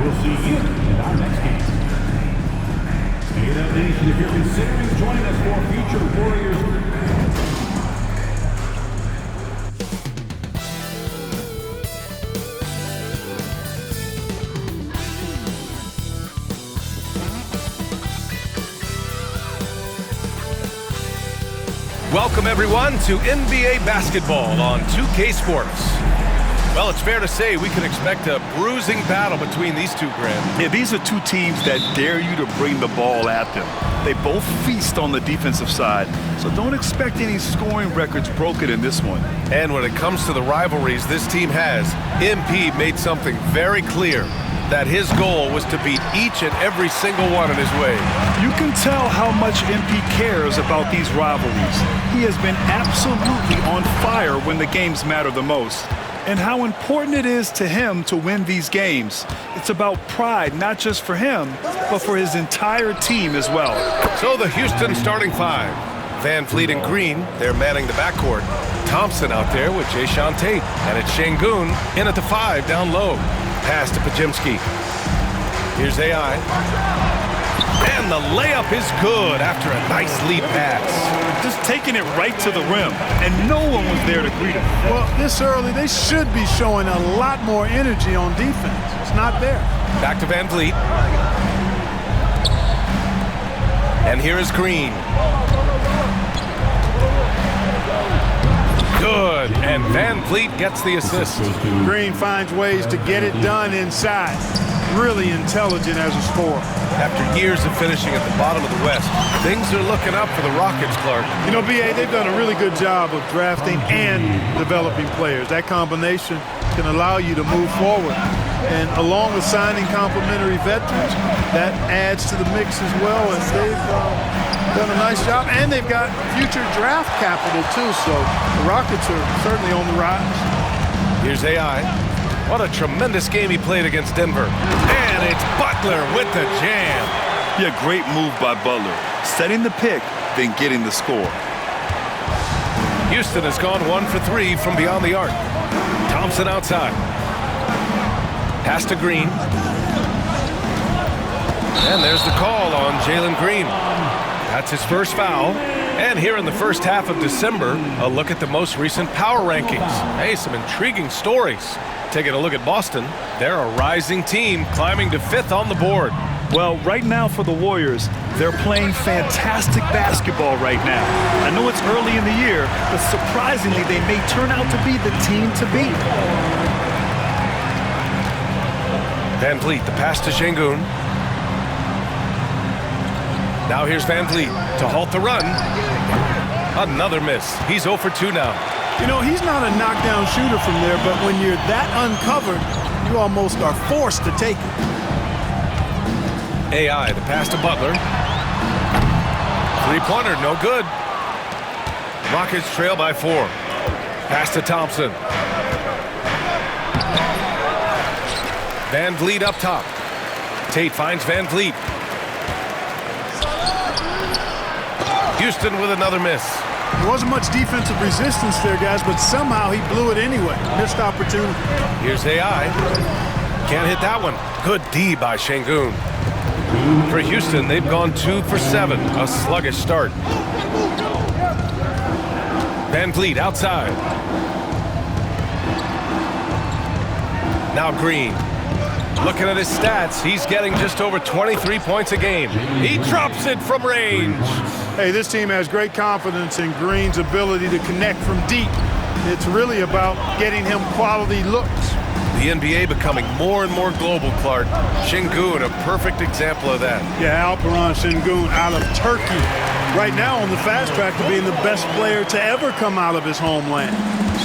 We'll see you in our next game. A&M Nation, if you're considering joining us for future Warriors. Welcome, everyone, to NBA basketball on 2K Sports. Well, it's fair to say we can expect a bruising battle between these two, Grant. Yeah, these are two teams that dare you to bring the ball at them. They both feast on the defensive side, so don't expect any scoring records broken in this one. And when it comes to the rivalries this team has, MP made something very clear, that his goal was to beat each and every single one in his way. You can tell how much MP cares about these rivalries. He has been absolutely on fire when the games matter the most. And how important it is to him to win these games. It's about pride, not just for him, but for his entire team as well. So the Houston starting five. Van Vliet and Green, they're manning the backcourt. Thompson out there with Jae'Sean Tate. And it's Şengün in at the 5 down low. Pass to Podziemski. Here's AI. And the layup is good after a nice lead pass. Just taking it right to the rim, and no one was there to greet him. Well, this early, they should be showing a lot more energy on defense. It's not there. Back to Van Vliet. And here is Green. Good, and Van Vliet gets the assist. Green finds ways to get it done inside. Really intelligent as a scorer. After years of finishing at the bottom of the West, things are looking up for the Rockets, Clark. You know, B.A., they've done a really good job of drafting and developing players. That combination can allow you to move forward. And along with signing complementary veterans, that adds to the mix as well. And they've done a nice job. And they've got future draft capital, too. So the Rockets are certainly on the rise. Here's AI. What a tremendous game he played against Denver. And it's Butler with the jam. Yeah, great move by Butler. Setting the pick, then getting the score. Houston has gone 1 for 3 from beyond the arc. Thompson outside. Pass to Green. And there's the call on Jalen Green. That's his first foul. And here in the first half of December, a look at the most recent power rankings. Hey, some intriguing stories. Taking a look at Boston, they're a rising team climbing to 5th on the board. Well, right now for the Warriors, they're playing fantastic basketball right now. I know it's early in the year, but surprisingly, they may turn out to be the team to beat. Van Vliet, the pass to Şengün. Now here's Van Vliet to halt the run. Another miss. He's 0 for 2 now. You know, he's not a knockdown shooter from there, but when you're that uncovered, you almost are forced to take it. AI, the pass to Butler. Three-pointer, no good. Rockets trail by 4. Pass to Thompson. Van Vliet up top. Tate finds Van Vliet. Houston with another miss. There wasn't much defensive resistance there, guys, but somehow he blew it anyway. Missed opportunity. Here's AI. Can't hit that one. Good D by Şengün. For Houston, they've gone 2 for 7. A sluggish start. Van Vliet outside. Now Green. Looking at his stats, he's getting just over 23 points a game. He drops it from range. Hey, this team has great confidence in Green's ability to connect from deep. It's really about getting him quality looks. The NBA becoming more and more global, Clark. Şengün, a perfect example of that. Yeah, Alperen Şengün out of Turkey. Right now on the fast track to being the best player to ever come out of his homeland.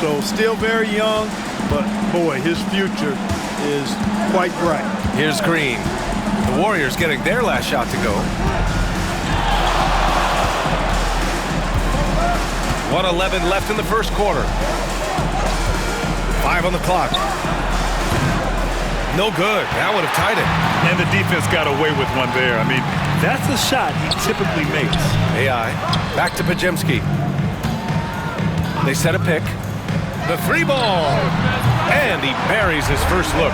So still very young, but boy, his future is quite bright. Here's Green. The Warriors getting their last shot to go. 1:11 left in the first quarter. 5 on the clock. No good. That would have tied it. And the defense got away with one there. I mean, that's a shot he typically makes. AI. Back to Podziemski. They set a pick. The 3 ball. And he buries his first look.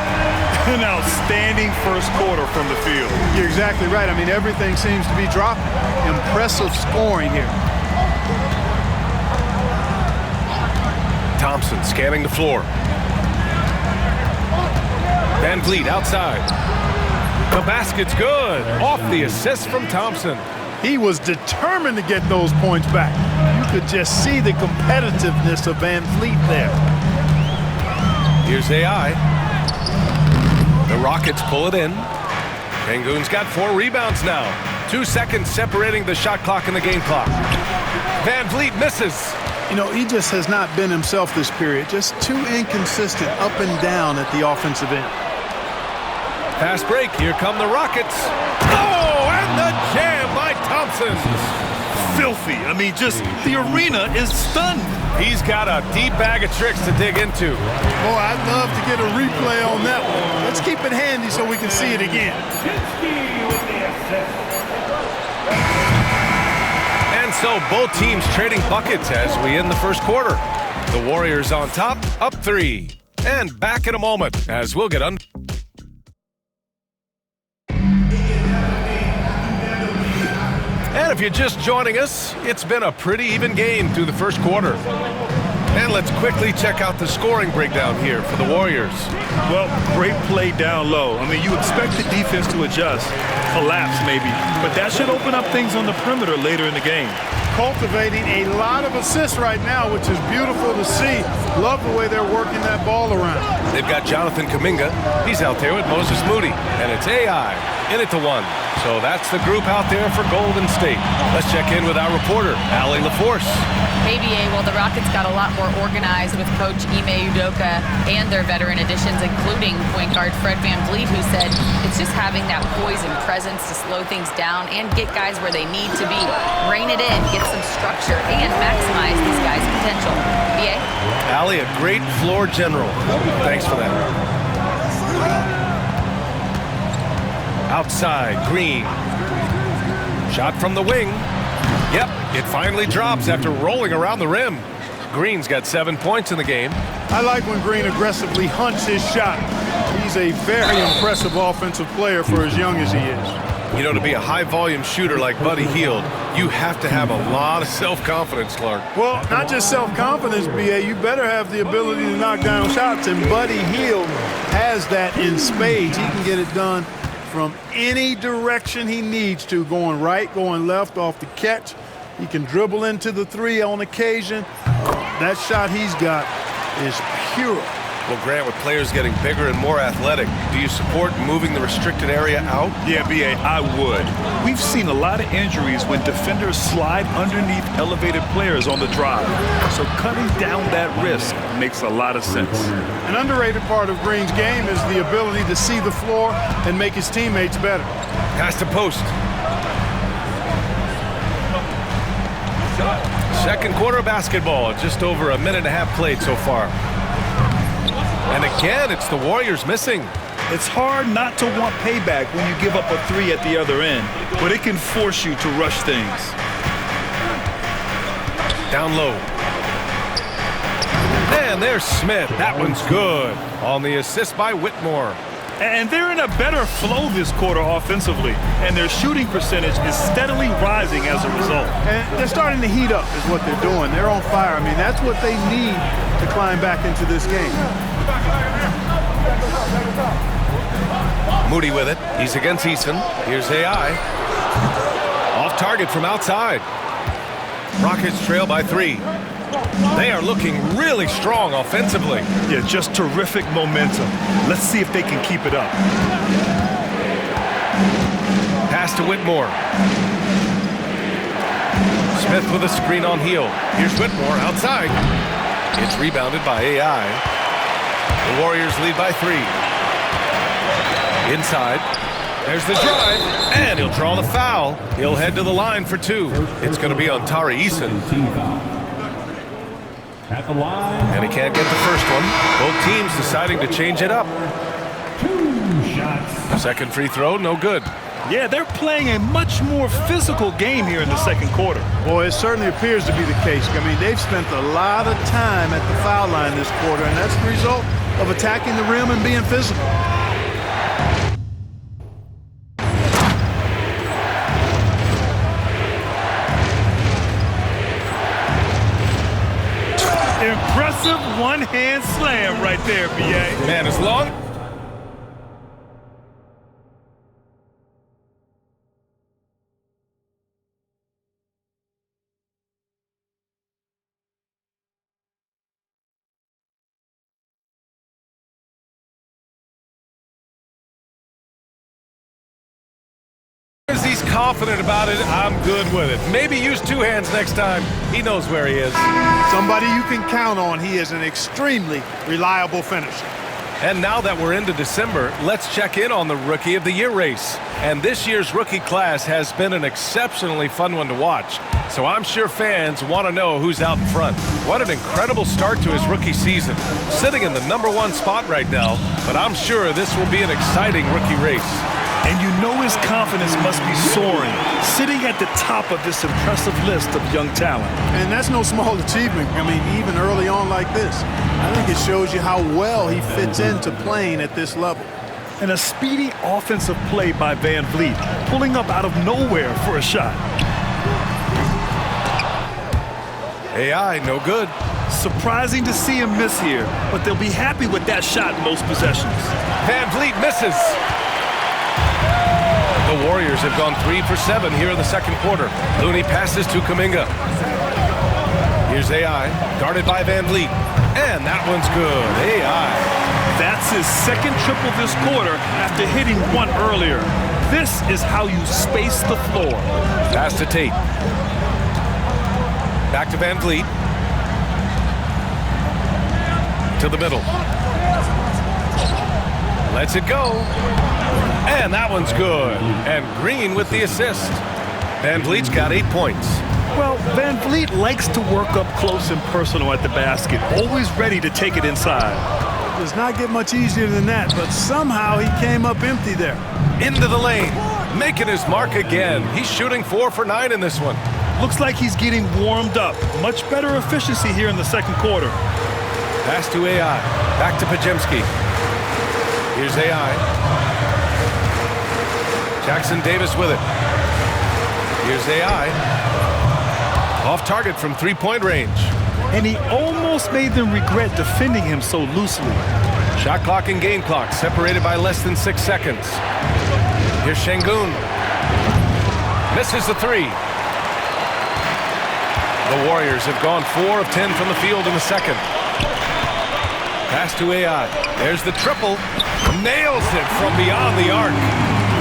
An outstanding first quarter from the field. You're exactly right. I mean, everything seems to be dropping. Impressive scoring here. Thompson scanning the floor. Van Vliet outside. The basket's good. Off the assist from Thompson. He was determined to get those points back. You could just see the competitiveness of Van Vliet there. Here's AI. The Rockets pull it in. Şengün's got 4 rebounds now. 2 seconds separating the shot clock and the game clock. Van Vliet misses. You know, he just has not been himself this period. Just too inconsistent up and down at the offensive end. Fast break. Here come the Rockets. Oh, and the jam by Thompson. Filthy. I mean, just the arena is stunned. He's got a deep bag of tricks to dig into. Boy, I'd love to get a replay on that one. Let's keep it handy so we can see it again. Pajimski with the assist. And so both teams trading buckets as we end the first quarter. The Warriors on top, up 3. And back in a moment as we'll get on. And if you're just joining us, it's been a pretty even game through the first quarter. And let's quickly check out the scoring breakdown here for the Warriors. Well, great play down low. I mean, you expect the defense to adjust, collapse maybe, but that should open up things on the perimeter later in the game. Cultivating a lot of assists right now, which is beautiful to see. Love the way they're working that ball around. They've got Jonathan Kuminga. He's out there with Moses Moody. And it's AI in it to 1. So that's the group out there for Golden State. Let's check in with our reporter, Allie LaForce. Hey, BA, well, the Rockets got a lot more organized with Coach Ime Udoka and their veteran additions, including point guard Fred Van Vliet, who said it's just having that poise and presence to slow things down and get guys where they need to be. Rein it in, get some structure, and maximize these guys' potential. BA? Allie, a great floor general. Thanks for that. Outside, Green. Shot from the wing. Yep, it finally drops after rolling around the rim. Green's got 7 points in the game. I like when Green aggressively hunts his shot. He's a very impressive offensive player for as young as he is. You know, to be a high-volume shooter like Buddy Hield, you have to have a lot of self-confidence, Clark. Well, not just self-confidence, BA. You better have the ability to knock down shots, and Buddy Hield has that in spades. He can get it done from any direction he needs to, going right, going left off the catch. He can dribble into the 3 on occasion. That shot he's got is pure. Well, Grant, with players getting bigger and more athletic, do you support moving the restricted area out? Yeah, BA, I would. We've seen a lot of injuries when defenders slide underneath elevated players on the drive. So cutting down that risk makes a lot of sense. An underrated part of Green's game is the ability to see the floor and make his teammates better. Pass to post. Second quarter basketball, just over a minute and a half played so far. And again, it's the Warriors missing. It's hard not to want payback when you give up a 3 at the other end, but it can force you to rush things. Down low. And there's Smith. That one's good. On the assist by Whitmore. And they're in a better flow this quarter offensively, and their shooting percentage is steadily rising as a result. And they're starting to heat up is what they're doing. They're on fire. I mean, that's what they need to climb back into this game. Moody with it. He's against Eason. Here's AI. Off target from outside. Rockets trail by 3. They are looking really strong offensively. Yeah, just terrific momentum. Let's see if they can keep it up. Pass to Whitmore. Smith with a screen on Hield. Here's Whitmore outside. It's rebounded by AI. The Warriors lead by 3. Inside. There's the drive, and he'll draw the foul. He'll head to the line for 2. It's going to be on Tari Eason. At the line. And he can't get the first one. Both teams deciding to change it up. 2 shots. Second free throw, no good. Yeah, they're playing a much more physical game here in the second quarter. Boy, it certainly appears to be the case. I mean, they've spent a lot of time at the foul line this quarter, and that's the result of attacking the rim and being physical. Massive one-hand slam right there, B.A. Man, as long... as he's confident about it, I'm good with it. Maybe use two hands next time. He knows where he is. Somebody you can count on. He is an extremely reliable finisher. And now that we're into December, let's check in on the Rookie of the Year race. And this year's rookie class has been an exceptionally fun one to watch. So I'm sure fans want to know who's out in front. What an incredible start to his rookie season. Sitting in the #1 spot right now, but I'm sure this will be an exciting rookie race. And you know his confidence must be soaring, sitting at the top of this impressive list of young talent. And that's no small achievement. I mean, even early on like this, I think it shows you how well he fits into playing at this level. And a speedy offensive play by Van Vliet, pulling up out of nowhere for a shot. AI, no good. Surprising to see him miss here, but they'll be happy with that shot in most possessions. Van Vliet misses. The Warriors have gone 3 for 7 here in the second quarter. Looney passes to Kuminga. Here's AI, guarded by Van Vliet. And that one's good. AI. That's his second triple this quarter after hitting one earlier. This is how you space the floor. Pass to Tate. Back to Van Vliet. To the middle. Lets it go. And that one's good. And Green with the assist. Van Vliet's got 8 points. Well, Van Vliet likes to work up close and personal at the basket, always ready to take it inside. Does not get much easier than that, but somehow he came up empty there. Into the lane, making his mark again. He's shooting 4 for 9 in this one. Looks like he's getting warmed up. Much better efficiency here in the second quarter. Pass to AI. Back to Podziemski. Here's AI. Jackson Davis with it. Here's AI. Off target from three-point range. And he almost made them regret defending him so loosely. Shot clock and game clock separated by less than 6 seconds. Here's Şengün. Misses the three. The Warriors have gone 4 of 10 from the field in the second. Pass to AI. There's the triple. Nails it from beyond the arc.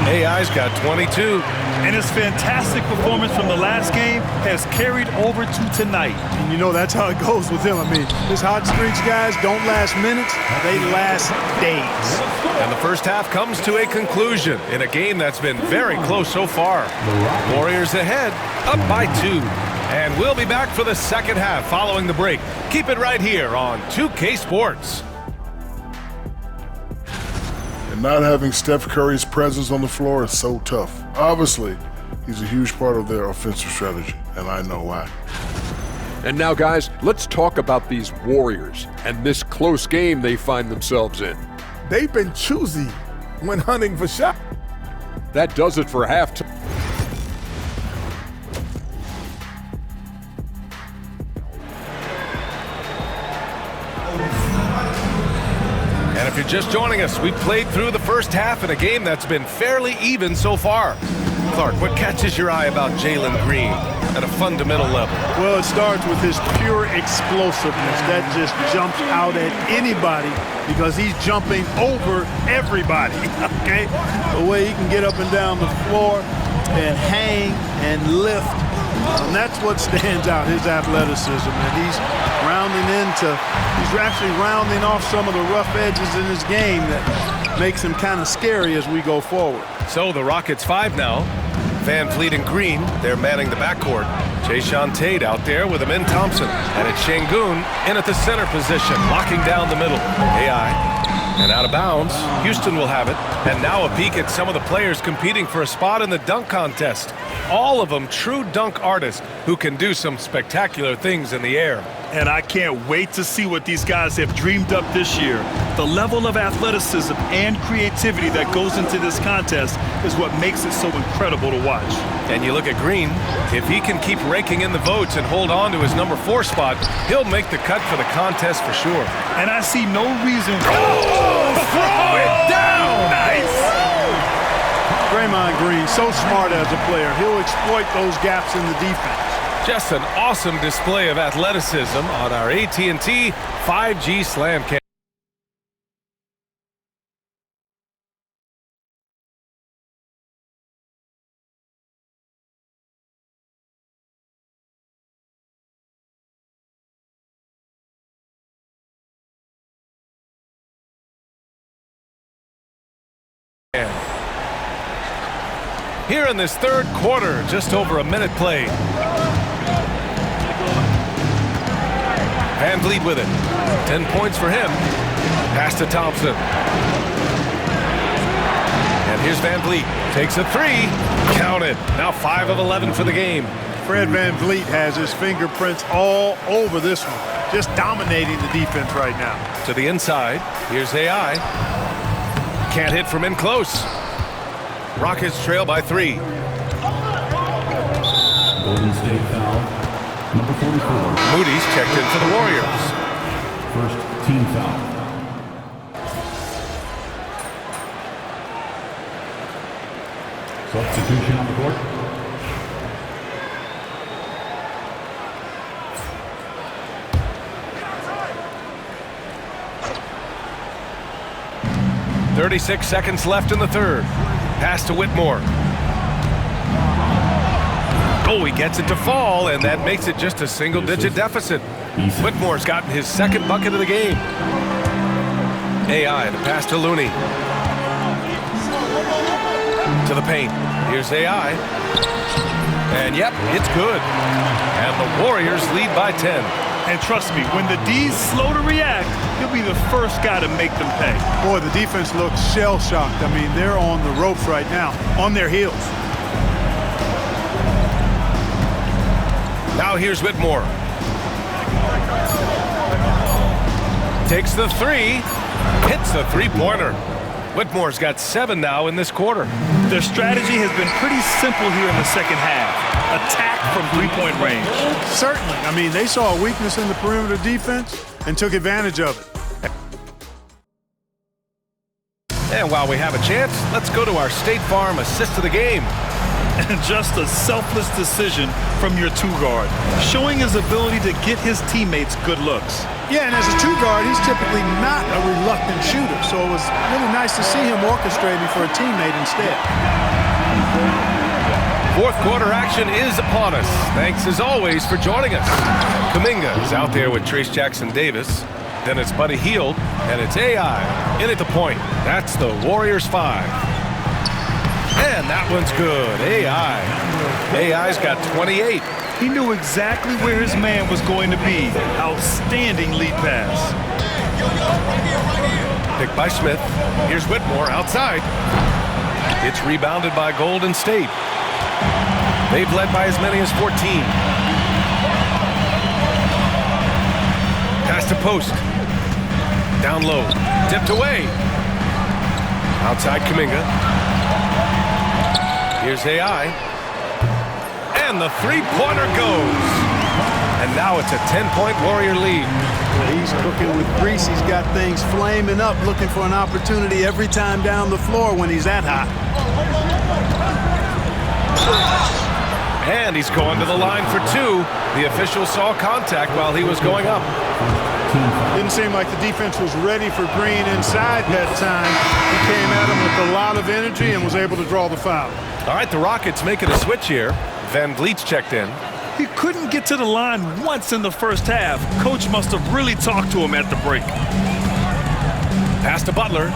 AI's got 22. And his fantastic performance from the last game has carried over to tonight. And you know that's how it goes with him. I mean, his hot streaks, guys, don't last minutes. They last days. And the first half comes to a conclusion in a game that's been very close so far. Warriors ahead, up by 2. And we'll be back for the second half following the break. Keep it right here on 2K Sports. And not having Steph Curry's presence on the floor is so tough. Obviously, he's a huge part of their offensive strategy, and I know why. And now, guys, let's talk about these Warriors and this close game they find themselves in. They've been choosy when hunting for shots. That does it for halftime. And if you're just joining us, we played through the first half in a game that's been fairly even so far. Clark, what catches your eye about Jalen Green at a fundamental level? Well, it starts with his pure explosiveness. That just jumps out at anybody because he's jumping over everybody, okay? The way he can get up and down the floor and hang and lift. And that's what stands out, his athleticism. And he's actually rounding off some of the rough edges in his game that makes him kind of scary as we go forward. So the Rockets 5 now. Van Vliet and Green, they're manning the backcourt. Jae'Sean Tate out there with Amin Thompson. And it's Şengün in at the center position, locking down the middle. AI. And out of bounds, Houston will have it. And now a peek at some of the players competing for a spot in the dunk contest. All of them true dunk artists who can do some spectacular things in the air. And I can't wait to see what these guys have dreamed up this year. The level of athleticism and creativity that goes into this contest is what makes it so incredible to watch. And you look at Green, if he can keep raking in the votes and hold on to his number 4 spot, he'll make the cut for the contest for sure. And I see no reason. Throw it down! Nice! Draymond Green, so smart as a player. He'll exploit those gaps in the defense. Just an awesome display of athleticism on our AT&T 5G Slam Cam. Here in this third quarter, just over a minute played. Van Vliet with it. 10 points for him. Pass to Thompson. And here's Van Vliet. Takes a 3. Count it. Now 5 of 11 for the game. Fred Van Vliet has his fingerprints all over this one. Just dominating the defense right now. To the inside. Here's AI. Can't hit from in close. Rockets trail by 3. Golden State foul. Number 44. Moody's checked in for the Warriors. First team foul. Substitution on the court. .36 seconds left in the third. Pass to Whitmore. Oh, he gets it to fall, and that makes it just a single-digit deficit. Whitmore's gotten his second bucket of the game. AI, the pass to Looney. To the paint. Here's AI. And yep, it's good. And the Warriors lead by 10. And trust me, when the D's slow to react, he'll be the first guy to make them pay. Boy, the defense looks shell-shocked. I mean, they're on the ropes right now, on their heels. Now here's Whitmore. Takes the 3. Hits the three-pointer. Whitmore's got 7 now in this quarter. Their strategy has been pretty simple here in the second half. Attack from three-point range. Certainly. I mean, they saw a weakness in the perimeter defense and took advantage of it. And while we have a chance, let's go to our State Farm assist of the game. And just a selfless decision from your two-guard, showing his ability to get his teammates good looks. Yeah, and as a two-guard, he's typically not a reluctant shooter, so it was really nice to see him orchestrating for a teammate instead. Fourth quarter action is upon us. Thanks as always for joining us. Kuminga is out there with Trace Jackson-Davis. Then it's Buddy Hield, and it's AI in at the point. That's the Warriors 5. And that one's good. AI's got 28. He knew exactly where his man was going to be. Outstanding lead pass. Picked by Smith. Here's Whitmore outside. It's rebounded by Golden State. They've led by as many as 14. Pass to post. Down low. Tipped away. Outside Kuminga. Here's AI. And the three-pointer goes. And now it's a 10-point Warrior lead. He's cooking with grease. He's got things flaming up, looking for an opportunity every time down the floor when he's that hot. And he's going to the line for 2. The official saw contact while he was going up. Didn't seem like the defense was ready for Green inside that time. He came at him with a lot of energy and was able to draw the foul. All right, the Rockets making a switch here. Van Vliet's checked in. He couldn't get to the line once in the first half. Coach must have really talked to him at the break. Pass to Butler.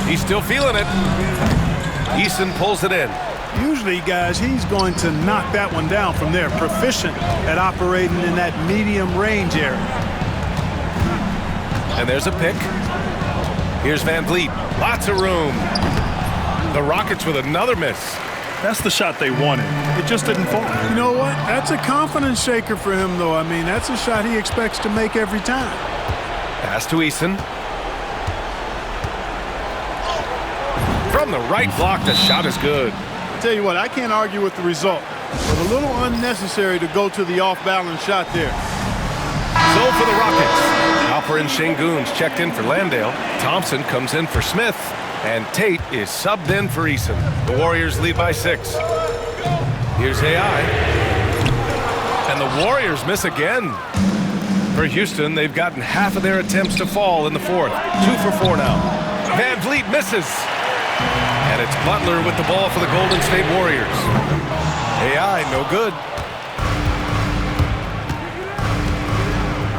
He's still feeling it. Eason pulls it in. Usually, guys, he's going to knock that one down from there. Proficient at operating in that medium range area. And there's a pick. Here's Van Vliet. Lots of room. The Rockets with another miss. That's the shot they wanted. It just didn't fall. You know what? That's a confidence shaker for him, though. I mean, that's a shot he expects to make every time. Pass to Eason. From the right block, the shot is good. I tell you what, I can't argue with the result. But a little unnecessary to go to the off-balance shot there. So for the Rockets, Alper and Şengün's checked in for Landale. Thompson comes in for Smith. And Tate is subbed in for Eason. The Warriors lead by 6. Here's AI. And the Warriors miss again. For Houston, they've gotten half of their attempts to fall in the fourth. 2 for 4 now. Van Vliet misses. And it's Butler with the ball for the Golden State Warriors. AI, no good.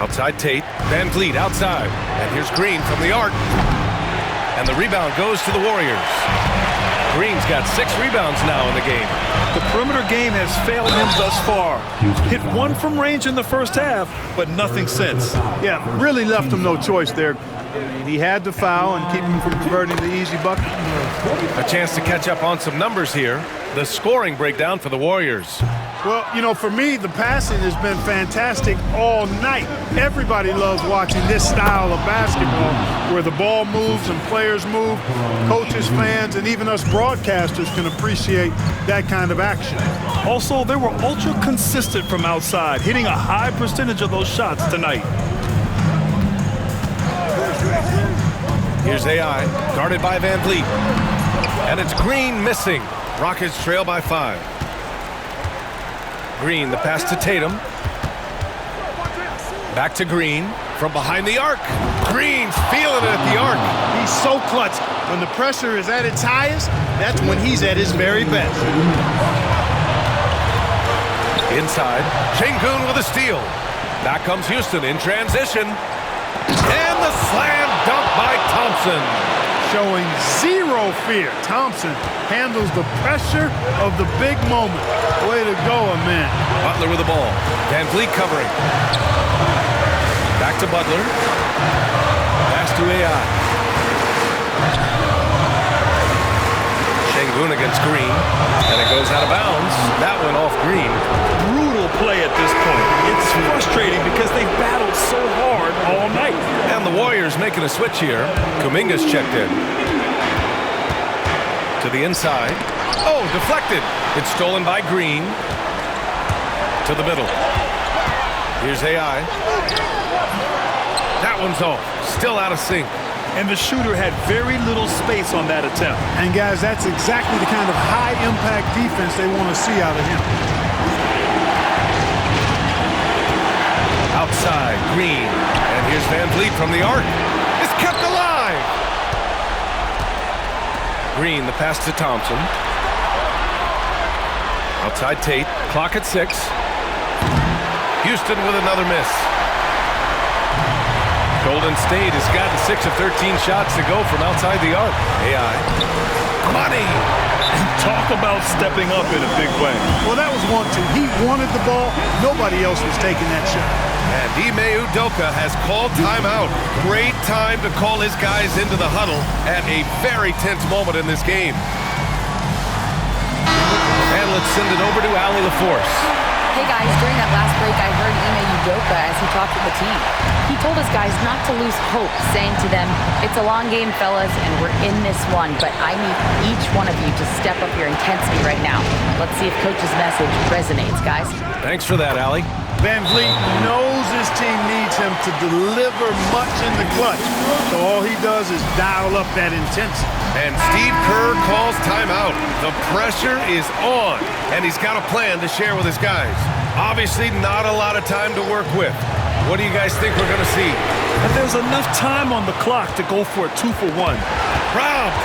Outside Tate. Van Vliet outside. And here's Green from the arc. And the rebound goes to the Warriors. Green's got 6 rebounds now in the game. The perimeter game has failed him thus far. Hit 1 from range in the first half, but nothing since. Yeah, really left him no choice there. He had to foul and keep him from converting the easy bucket. A chance to catch up on some numbers here. The scoring breakdown for the Warriors. Well, you know, for me, the passing has been fantastic all night. Everybody loves watching this style of basketball where the ball moves and players move. Coaches, fans, and even us broadcasters can appreciate that kind of action. Also, they were ultra consistent from outside, hitting a high percentage of those shots tonight. Here's AI, guarded by Van Vliet. And it's Green missing. Rockets trail by 5. Green, the pass to Tatum. Back to Green from behind the arc. Green's feeling it at the arc. He's so clutch. When the pressure is at its highest, that's when he's at his very best. Inside, Şengün with a steal. Back comes Houston in transition. And the slam dunk by Thompson. Showing zero fear. Thompson handles the pressure of the big moment. Way to go, man. Butler with the ball. Van Vliet covering. Back to Butler. Pass to AI. Şengün against Green. And it goes out of bounds. That went off Green. Brutal play at this point. It's frustrating because they've battled so hard all night. And the Warriors making a switch here. Kuminga's checked in. To the inside. Oh, deflected. It's stolen by Green. To the middle. Here's AI. That one's off. Still out of sync. And the shooter had very little space on that attempt. And guys, that's exactly the kind of high-impact defense they want to see out of him. Outside, Green. And here's Van Vliet from the arc. It's kept alive. Green, the pass to Thompson. Outside Tate. Clock at 6. Houston with another miss. Golden State has gotten 6 of 13 shots to go from outside the arc. AI. Money. Talk about stepping up in a big way. Well, that was 1-2. He wanted the ball. Nobody else was taking that shot. And Ime Udoka has called timeout. Great time to call his guys into the huddle at a very tense moment in this game. And let's send it over to Allie LaForce. Hey guys, during that last break, I heard Ime Udoka as he talked to the team. He told his guys not to lose hope, saying to them, "It's a long game, fellas, and we're in this one, but I need each one of you to step up your intensity right now." Let's see if Coach's message resonates, guys. Thanks for that, Allie. Van Vliet knows his team needs him to deliver much in the clutch. So all he does is dial up that intensity. And Steve Kerr calls timeout. The pressure is on, and he's got a plan to share with his guys. Obviously, not a lot of time to work with. What do you guys think we're going to see? And there's enough time on the clock to go for a 2-for-1. Robbed!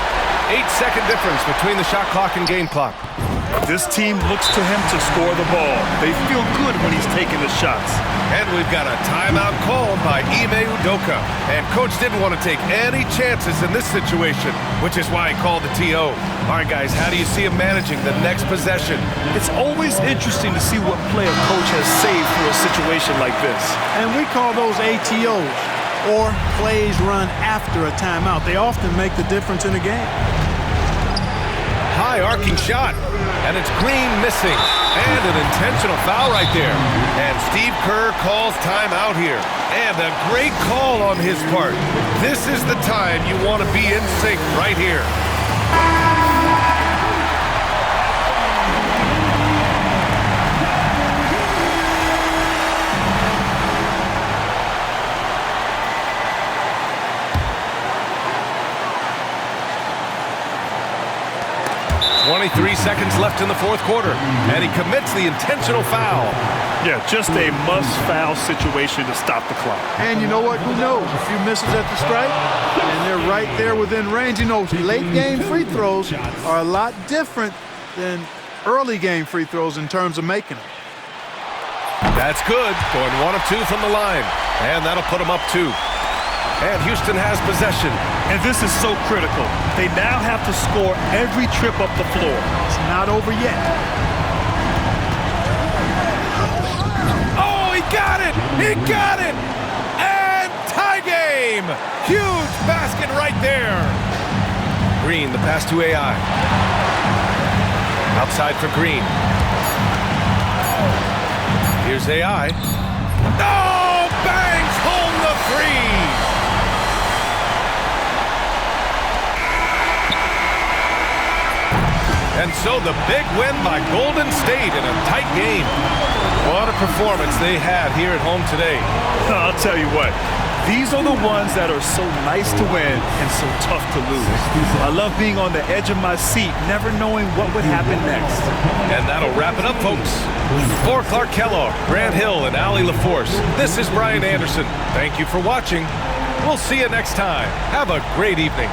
8-second difference between the shot clock and game clock. This team looks to him to score the ball. They feel good when he's taking the shots. And we've got a timeout called by Ime Udoka. And Coach didn't want to take any chances in this situation, which is why he called the TO. All right, guys, how do you see him managing the next possession? It's always interesting to see what play a coach has saved for a situation like this. And we call those ATOs, or plays run after a timeout. They often make the difference in a game. high arcing shot. And it's Green missing. And an intentional foul right there. And Steve Kerr calls timeout here. And a great call on his part. This is the time you want to be in sync right here. .23 seconds left in the fourth quarter, and he commits the intentional foul. Yeah, just a must-foul situation to stop the clock. And you know what? Who knows? A few misses at the stripe, and they're right there within range. You know, late-game free throws are a lot different than early-game free throws in terms of making them. That's good. Going 1 of 2 from the line, and that'll put him up 2. And Houston has possession. And this is so critical. They now have to score every trip up the floor. It's not over yet. Oh, he got it! He got it! And tie game! Huge basket right there. Green, the pass to AI. Outside for Green. Here's AI. Oh, bangs home the three! And so the big win by Golden State in a tight game. What a performance they had here at home today. I'll tell you what, these are the ones that are so nice to win and so tough to lose. I love being on the edge of my seat, never knowing what would happen next. And that'll wrap it up, folks. For Clark Kellogg, Grant Hill, and Allie LaForce, this is Brian Anderson. Thank you for watching. We'll see you next time. Have a great evening.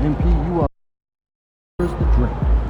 MP, you are. Where's the drink?